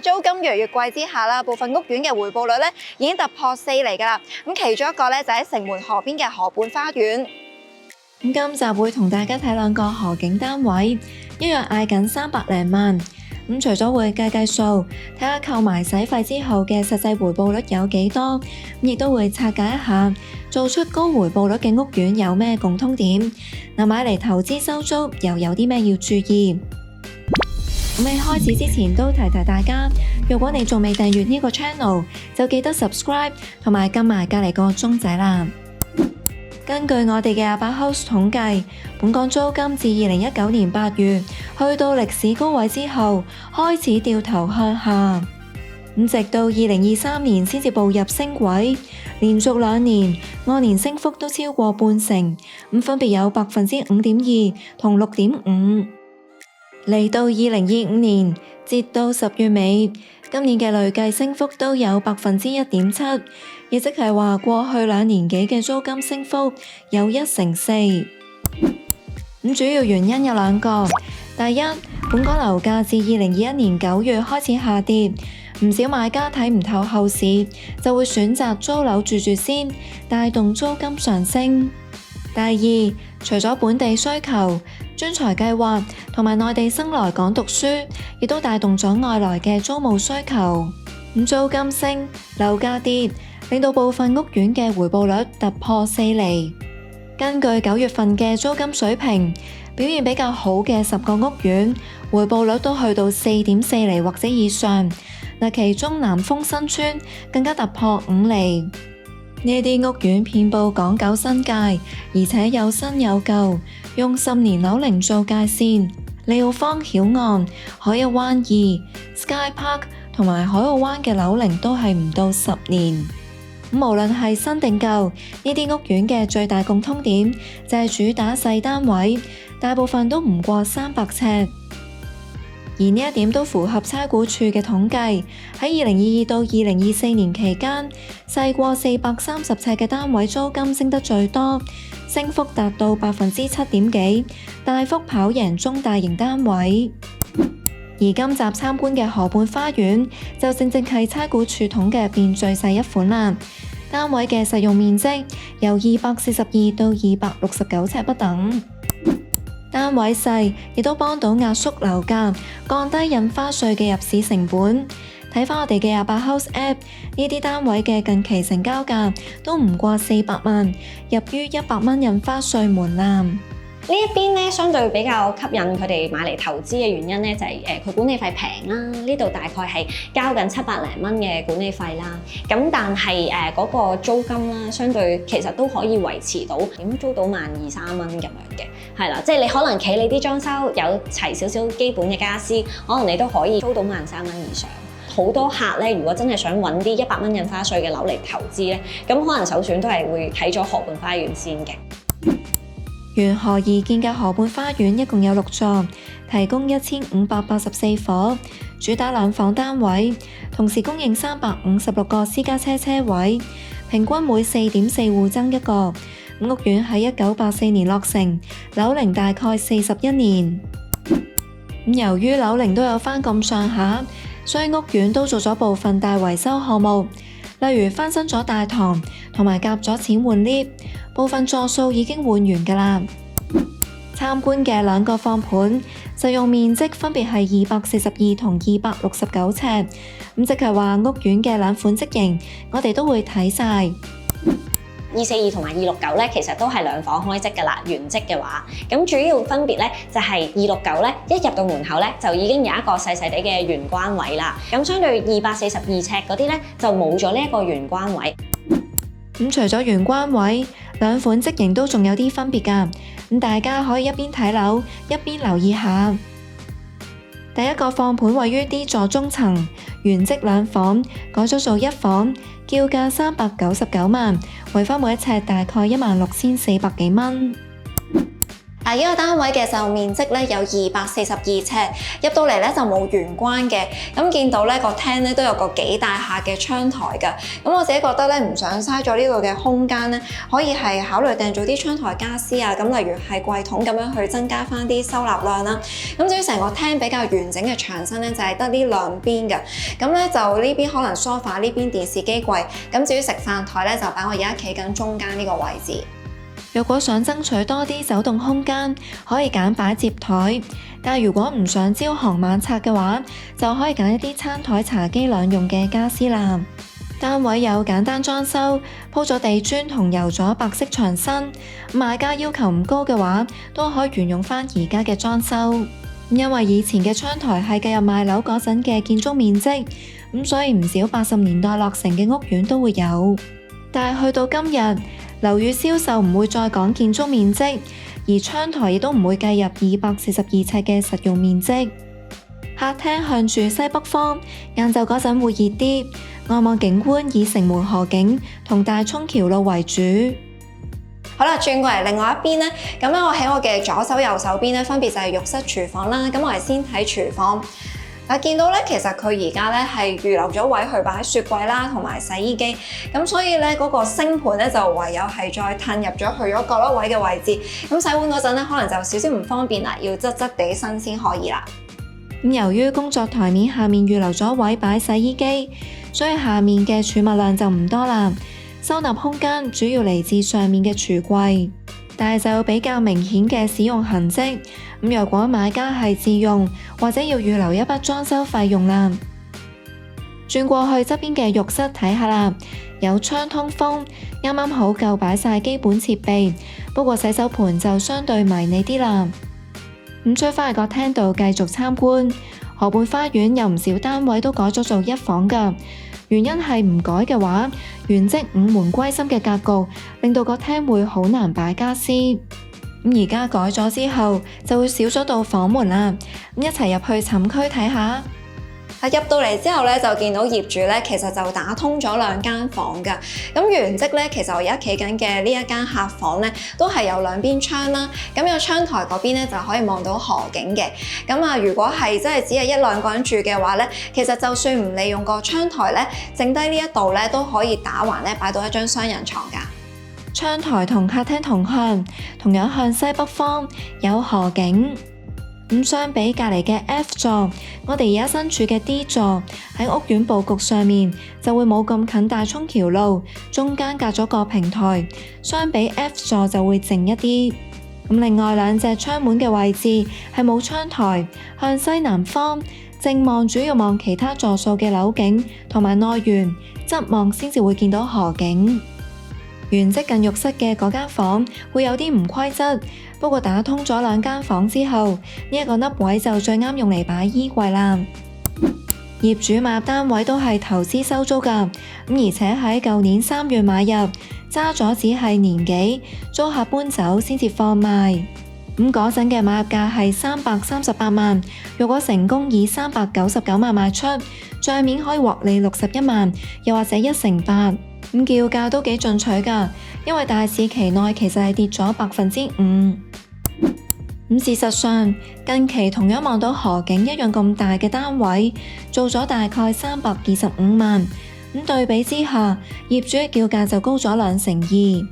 租金越嚟越貴之下啦，部分屋苑嘅回報率咧已經突破4厘㗎啦。咁其中一個咧就喺城門河邊嘅河畔花園。咁今集會同大家睇2個河景單位，一樣嗌緊300零萬。咁除咗會計數，睇下扣埋使費之後嘅實際回報率有幾多，亦都會拆解一下做出高回報率嘅屋苑有咩共通點。嗱，買嚟投資收租又有啲咩要注意？咁喺開始之前都提大家，如果你仲未訂閱呢個 channel，就記得 subscribe 同埋撳埋隔籬個鐘仔啦。根據我哋嘅阿伯 House 統計，本港租金自2019年8月去到歷史高位之後，開始掉頭向下，直到2023年先至步入升軌，連續2年按年升幅都超過半成，分別有5.2%同6.5%。嚟到2025年，截到10月尾，今年嘅累計升幅都有1.7%，亦即係話過去2年幾嘅租金升幅有1成4%。主要原因有2個，第一，本港樓價自2021年9月開始下跌，唔少買家睇唔透後市，就會選擇租樓住先，帶動租金上升。第二，除咗本地需求，專才計劃同埋內地生來港讀書，亦都帶動咗外來嘅租務需求。租金升，樓價跌，令到部分屋苑嘅回報率突破4厘。根據9月份嘅租金水平，表現比較好嘅10個屋苑，回報率都去到4.4厘或者以上。其中南豐新村更加突破5厘。呢啲屋苑遍佈港九新界，而且有新有舊，用10年樓齡做界線。利澳坊曉岸、海逸灣2、Sky Park 同埋海澳灣嘅樓齡都係唔到10年。無論係新定舊，呢啲屋苑嘅最大共通點就係主打細單位，大部分都唔過300尺。而呢一點都符合差估署嘅統計，喺2022到2024年期間，細過430尺嘅單位租金升得最多，升幅達到7%幾，大幅跑贏中大型單位。而今集參觀嘅河畔花園就正係差估署統計入邊最細一款啦，單位嘅實用面積由242到269尺不等。單位細亦都幫到壓縮樓價，降低印花稅嘅入市成本。睇返我哋嘅阿伯 House App， 呢啲單位嘅近期成交價都唔過400萬，入於100蚊印花稅門檻。呢一邊咧，相對比較吸引佢哋買嚟投資嘅原因咧，就係佢管理費平啦。呢度大概係交緊700零蚊嘅管理費啦。咁但係嗰個租金啦，相對其實都可以維持到點租到12000-13000蚊咁樣嘅，係啦。即係你可能企你啲裝修有齊少少基本嘅家私，可能你都可以租到13000蚊以上。好多客咧，如果真係想揾啲100蚊印花稅嘅樓嚟投資咧，咁可能首選都係會睇咗河畔花園先嘅。沿河而建嘅河畔花園一共有6座，提供1584伙，主打2房單位，同時供應356個私家車車位，平均每4.4戶增1個。屋苑喺1984年落成，樓齡大概41年。由於樓齡都有返咁上下，所以屋苑都做咗部分大維修項目，例如翻新咗大堂同埋夾咗錢換 lift， 部分座數已經換完㗎啦。參觀嘅2個放盤，實用面積分別係242同269尺，即係話屋苑嘅2款積型，我哋都會睇晒。242同埋269咧，其實都係2房開積㗎啦，原積嘅話，咁主要分別咧就係269咧，一入到門口咧就已經有一個細細哋嘅玄關位啦，咁相對242尺嗰啲咧就冇咗呢一個玄關位。除咗玄關位，2款積型都仲有啲分別㗎，大家可以一邊睇樓一邊留意下。第一個放盤位於 D 座中層，原積2房，改咗做1房，叫價399萬，維翻每一尺大概16400幾蚊。呢個單位嘅售面積咧有242尺，入到嚟咧就冇玄關嘅。咁見到咧個廳咧都有個幾大下嘅窗台㗎。咁我自己覺得咧唔想嘥咗呢度嘅空間咧，可以係考慮訂做啲窗台傢俬啊。咁例如係櫃桶咁樣去增加翻啲收納量啦。咁至於成個廳比較完整嘅牆身咧，就係得呢兩邊嘅。咁咧就呢邊可能梳化，呢邊電視機櫃。咁至於食飯台咧，就擺我而家企緊中間呢個位置。若果想爭取多啲走動空間，可以揀擺摺台；但如果唔想朝行晚拆嘅話，就可以揀一啲餐台、茶几兩用嘅家私啦。單位有簡單裝修，鋪咗地磚同油咗白色牆身。買家要求唔高嘅話，都可以沿用翻而家嘅裝修。因為以前嘅窗台係計入賣樓嗰陣嘅建築面積，所以唔少80年代落成嘅屋苑都會有。但係去到今日，樓宇銷售唔會再講建築面積，而窗台亦都唔會計入242尺嘅實用面積。客廳向住西北方，晏晝嗰陣會熱啲。外望景觀以城門河景同大涌橋路為主。好啦，轉過嚟另外一邊咧，咁咧我喺我嘅左手右手邊咧，分別就係浴室、廚房啦。咁我哋先睇廚房。嗱，見到咧，其實佢而家咧係預留咗位去擺雪櫃啦，同埋洗衣機。咁所以咧，嗰個星盤咧就唯有係再褪入咗去咗角落位嘅位置。咁洗碗嗰陣咧，可能就少少唔方便啦，要側側地身先可以啦。由於工作台面下面預留咗位擺洗衣機，所以下面嘅儲物量就唔多啦。收納空間主要嚟自上面嘅櫥櫃，但係就有比較明顯嘅使用痕跡。若果買家係自用，或者要預留一筆裝修費用啦。轉過去側邊嘅浴室睇下啦，有窗通風，啱啱好夠擺晒基本設備。不過洗手盆就相對迷你啲啦。出返去個廳度繼續參觀，河畔花園有唔少單位都改咗做一房㗎。原因係唔改嘅話，原跡五門歸心嘅格局，令到個廳會好難擺家私。而家改咗之後，就會少咗道房門啦。一齊入去寢區睇下。入到嚟之後咧，就見到業主咧，其實就打通咗兩間房㗎。咁原則咧，其實我而家企緊嘅呢一間客房咧，都係有兩邊窗啦。咁有窗台嗰邊咧，就可以望到河景嘅。咁啊，如果係真係只係一兩個人住嘅話咧，其實就算唔利用個窗台咧，剩低呢一度咧都可以打橫咧擺到一張雙人床㗎。窗台同客廳同向，同樣向西北方，有河景。相比隔離嘅 F 座，我哋而家身處嘅 D 座喺屋苑佈局上面就會冇咁近大涌橋路，中間隔咗個平台，相比 F 座就會靜一啲。另外兩隻窗門嘅位置係冇窗台，向西南方，正望主要望其他座數嘅樓景同埋內園，側望先至會見到河景。原跡近浴室嘅嗰間房會有啲唔規則，不過打通咗兩間房之後，呢一個凹位就最啱用嚟擺衣櫃啦。業主買入單位都係投資收租㗎，而且喺舊年3月買入，揸咗只係年幾，租客搬走先至放賣。嗰陣嘅買入價係338萬，如果成功以399萬賣出，帳面可以獲利61萬，又或者1/8。叫價都幾進取㗎，因為大市期內其實係跌咗5%。事實上，近期同樣望到河景一樣咁大嘅單位，做咗大概325萬。對比之下，業主嘅叫價就高咗2%。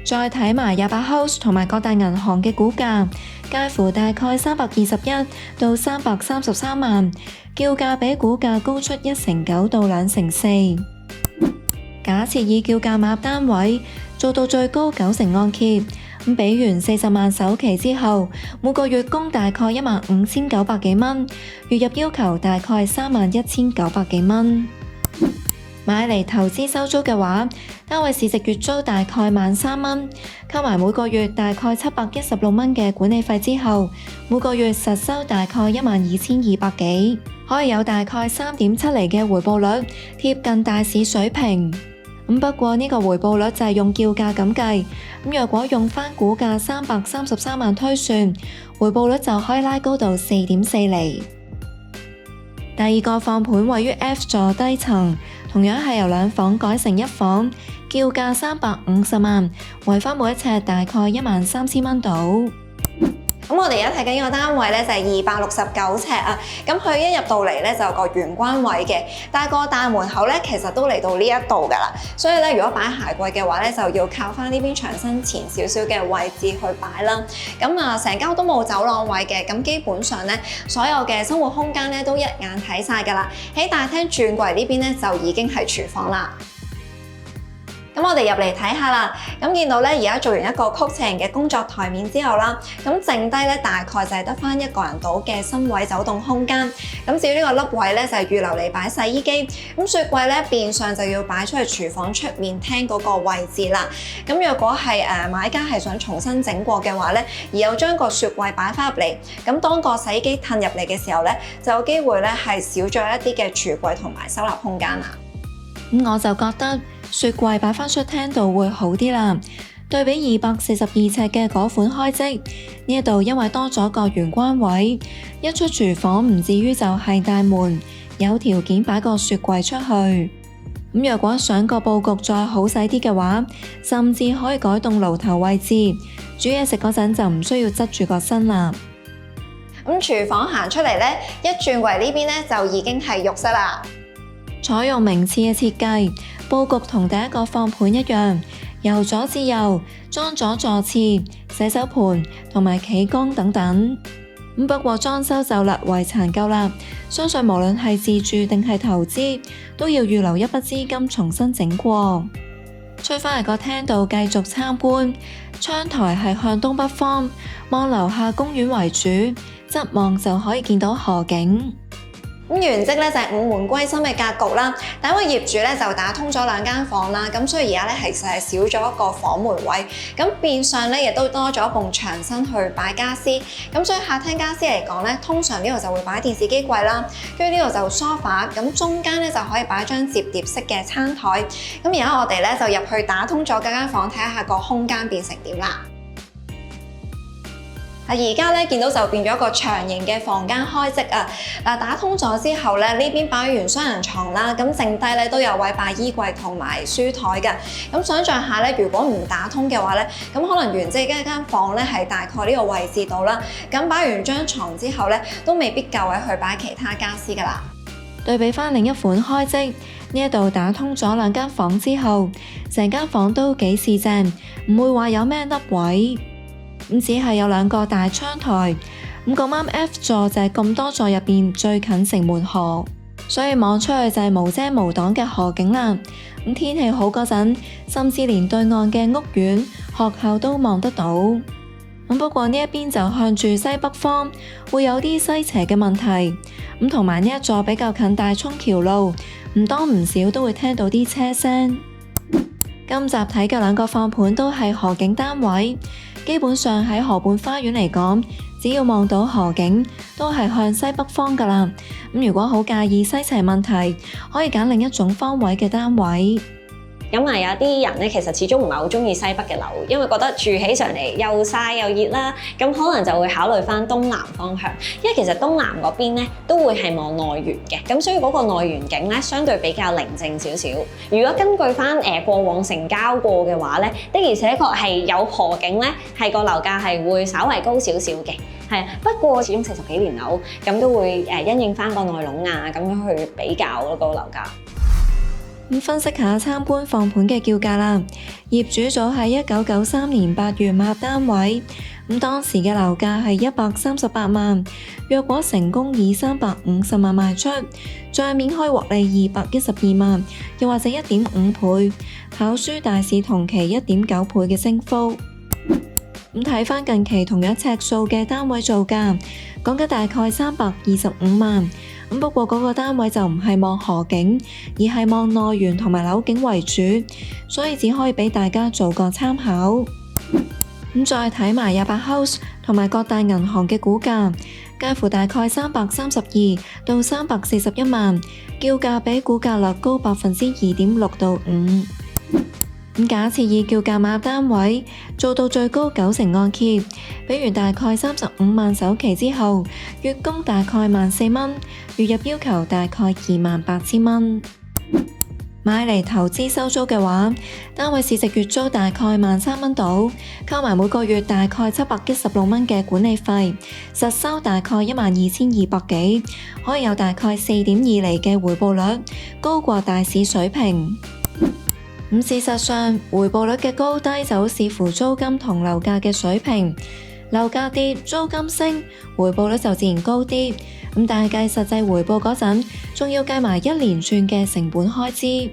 再睇埋28 House 同埋各大銀行嘅估價，介乎大概321到333萬，叫價比估價高出1.9%到2.4%。假設以叫價買入單位，做到最高90%按揭，俾完40萬首期之後，每個月供大概15,900幾蚊，月入要求大概31,900幾蚊。買嚟投資收租嘅話，單位市值月租大概13,000蚊，扣埋每個月大概716蚊嘅管理費之後，每個月實收大概12,200幾，可以有大概3.7厘嘅回報率，貼近大市水平。不過呢個回報率就係用叫價咁計，若果用返股價333萬推算，回報率就可以拉高到4.4厘。第二個放盤位於 F 座低層，同樣係由兩房改成一房，叫價350萬，維翻每一尺大概13000蚊到。咁我哋而家睇緊呢個單位咧就係269尺啊，咁佢一入到嚟咧就有個玄關位嘅，但係個大門口咧其實都嚟到呢一度㗎啦，所以咧如果擺鞋櫃嘅話咧就要靠翻呢邊牆身前少少嘅位置去擺啦。咁啊成間屋都冇走廊位嘅，咁基本上咧所有嘅生活空間咧都一眼睇晒㗎啦。喺大廳轉櫃呢邊咧就已經係廚房啦。咁我哋入嚟睇下啦，咁見到咧而家做完一個曲斜形嘅工作台面之後啦，咁剩低咧大概就係得翻一個人到嘅身位走動空間。咁至於呢個凹位咧就係預留嚟擺洗衣機，咁雪櫃咧變相就要擺出去廚房出面廳嗰個位置啦。咁若果係買家係想重新整過嘅話咧，而又將個雪櫃擺翻入嚟，咁當個洗衣機褪入嚟嘅時候咧，就有機會咧係少咗一啲嘅櫥櫃同埋收納空間啦。咁我就覺得雪櫃擺翻出廳度會好啲啦。對比242尺嘅嗰款開積，呢一度因為多咗個玄關位，一出廚房唔至於就係大門，有條件擺個雪櫃出去。咁若果想個佈局再好睇啲嘅話，甚至可以改動爐頭位置，煮嘢食嗰陣就唔需要側住個身啦。咁廚房行出嚟咧，一轉櫃呢邊咧就已經係浴室啦。採用名次嘅設計，佈局同第一個放盤一樣，由左至右裝咗坐廁、洗手盆同埋企缸等等。不過裝修就略為殘舊啦，相信無論係自住定係投資，都要預留一筆資金重新整過。出返嚟個廳度繼續參觀，窗台係向東北方，望樓下公園為主，側望就可以見到河景。咁原則咧就係五門歸心嘅格局啦，但因為業主咧就打通咗兩間房啦，咁所以而家咧其實係少咗一個房門位，咁變相咧亦都多咗一埲牆身去擺家私，咁所以客廳家私嚟講咧，通常呢度就會擺電視機櫃啦，跟住呢度就 sofa， 咁中間咧就可以擺張摺疊式嘅餐台，咁而家我哋咧就入去打通咗嗰間房，睇下個空間變成點啦。而家咧見到就變咗一個長形嘅房間開積啊！嗱，打通咗之後咧，呢邊擺完雙人床啦，咁剩低咧都有位擺衣櫃同埋書台嘅。咁想像下咧，如果唔打通嘅話咧，咁可能原即係一間房咧係大概呢個位置度啦。咁擺完張床之後咧，都未必夠位去擺其他家私噶啦。對比翻另一款開積，呢一度打通咗兩間房之後，成間房都幾四正，唔會話有咩凹位。咁只係有兩個大窗台，咁咁啱 F 座就係咁多座入邊最近城門河，所以望出去就係無遮無擋嘅河景啦。咁天氣好嗰陣，甚至連對岸嘅屋苑、學校都望得到。咁不過呢一邊就向住西北方，會有啲西斜嘅問題。咁同埋呢一座比較近大涌橋路，唔多唔少都會聽到啲車聲。今集睇嘅兩個放盤都係河景單位。基本上喺河畔花園嚟講，只要望到河景，都係向西北方噶啦。咁如果好介意西斜問題，可以揀另一種方位嘅單位。咁有啲人咧，其實始終唔係好中意西北嘅樓，因為覺得住起上嚟又曬又熱啦。咁可能就會考慮翻東南方向，因為其實東南嗰邊咧都會係望內園嘅，咁所以嗰個內園景咧相對比較寧靜少少。如果根據翻過往成交過嘅話咧，的而且確係有河景咧，係個樓價係會稍為高少少嘅。係，不過始終40幾年樓，咁都會因應翻個內籠啊，咁樣去比較嗰個樓價。咁分析下參觀放盤嘅叫價啦。業主組喺1993年8月買入單位，咁當時嘅樓價係138萬。若果成功以350萬賣出，帳面可以獲利212萬，又或者1.5倍，跑輸大市同期1.9倍嘅升幅。咁睇返近期同樣尺數嘅單位造價，講緊大概325萬。不過嗰個單位就唔係望河景，而係望內園同埋樓景為主，所以只可以俾大家做個參考。再睇埋28 House 同埋各大銀行嘅估價，介乎大概332到341萬，叫價比估價略高2.6%到5%。假設以叫價買入單位，做到最高90%按揭，比如大概35萬首期之後，月供大概14,000蚊，月入要求大概28,000蚊。買嚟投資收租嘅話，單位市值月租大概13,000蚊到，扣埋每個月大概716蚊嘅管理費，實收大概12,200幾，可以有大概4.2厘嘅回報率，高過大市水平。事實上，回報率嘅高低就好視乎租金同樓價嘅水平。樓價跌，租金升，回報率就自然高啲。但係計實際回報嗰陣，仲要計埋一連串嘅成本開支。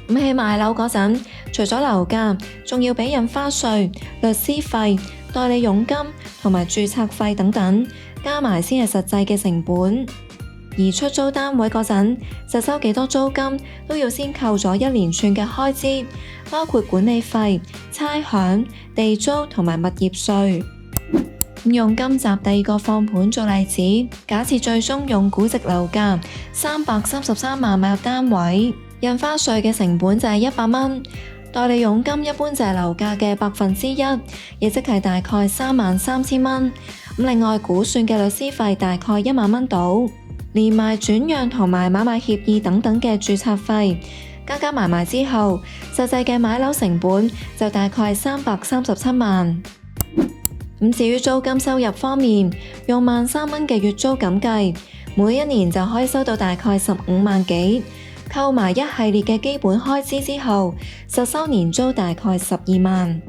喺買樓嗰陣，除咗樓價，仲要俾印花稅、律師費、代理佣金同埋註冊費等等，加埋先係實際嘅成本。而出租單位嗰陣，實收幾多租金都要先扣咗一連串嘅開支，包括管理費、差餉、地租同埋物業稅。用今集第二個放盤做例子，假設最終用估值樓價333萬買入單位，印花稅嘅成本就係100蚊，代理佣金一般就係樓價嘅1%，亦即係大概33,000蚊。另外估算嘅律師費大概1萬蚊到，連埋轉讓同埋買賣協議等等嘅註冊費，加埋之後，實際嘅買樓成本就大概337萬。至於租金收入方面，用13,000蚊嘅月租咁計，每一年就可以收到大概15萬幾，扣埋一系列嘅基本開支之後，實收年租大概12萬。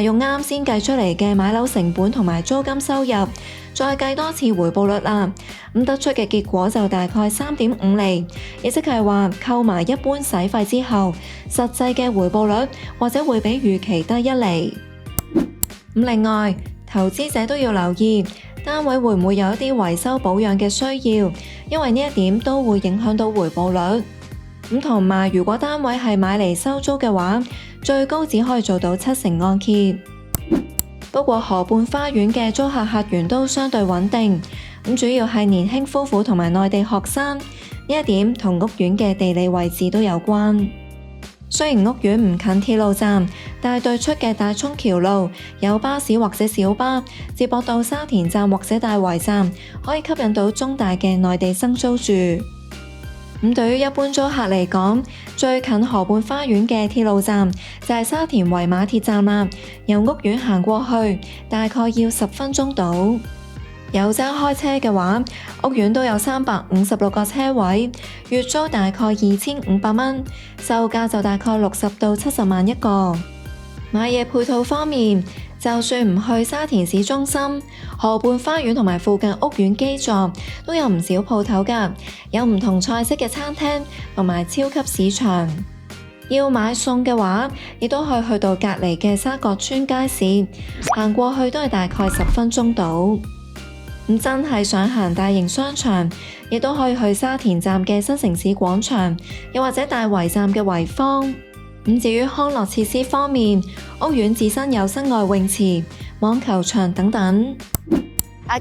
用啱先計出嚟嘅買樓成本同埋租金收入，再計多次回報率啦，得出嘅結果就大概3.5厘，亦即係話扣埋一般使費之後，實際嘅回報率或者會比預期低1厘。另外，投資者都要留意單位會唔會有一啲維修保養嘅需要，因為呢一點都會影響到回報率。同埋，如果單位係買嚟收租嘅話，最高只可以做到7成按揭。不過河畔花園嘅租客源都相對穩定，主要係年輕夫婦同埋內地學生，呢一點同屋苑嘅地理位置都有關。雖然屋苑唔近鐵路站，但係對出嘅大涌橋路有巴士或者小巴接駁到沙田站或者大圍站，可以吸引到中大嘅內地生租住。對於一般租客嚟講，最近河畔花園嘅鐵路站就係沙田圍馬鐵站啦，由屋苑行過去大概要10分鐘到。有揸開車嘅話，屋苑都有356個車位，月租大概2,500蚊，售價就大概60到70萬一個。買嘢配套方面，就算唔去沙田市中心，河畔花園同埋附近屋苑基座都有唔少鋪頭㗎，有唔同菜式嘅餐廳同埋超級市場。要買餸嘅話，亦都可以去到隔離嘅沙角村街市，行過去都係大概10分鐘到。真係想行大型商場，亦都可以去沙田站嘅新城市廣場，又或者大圍站嘅圍坊。至於康樂設施方面，屋苑自身有室外泳池、網球場等等。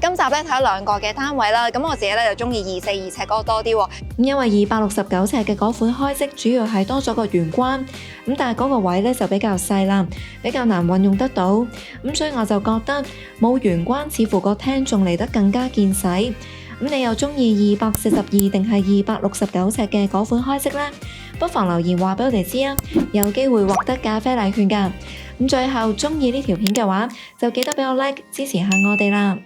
今集睇咗2個嘅單位啦，咁我自己就中意24、2尺嗰個多啲喎。因為269尺嘅嗰款開式主要係多咗個玄關，但係嗰個位就比較細啦，比較難運用得到，所以我就覺得冇玄關似乎個廳仲嚟得更加見使。你又中意242定係269尺嘅嗰款開式呢？不妨留言話俾我哋知啊，有機會獲得咖啡禮券㗎。最後中意呢條片嘅話，就記得俾我 like 支持下我哋啦。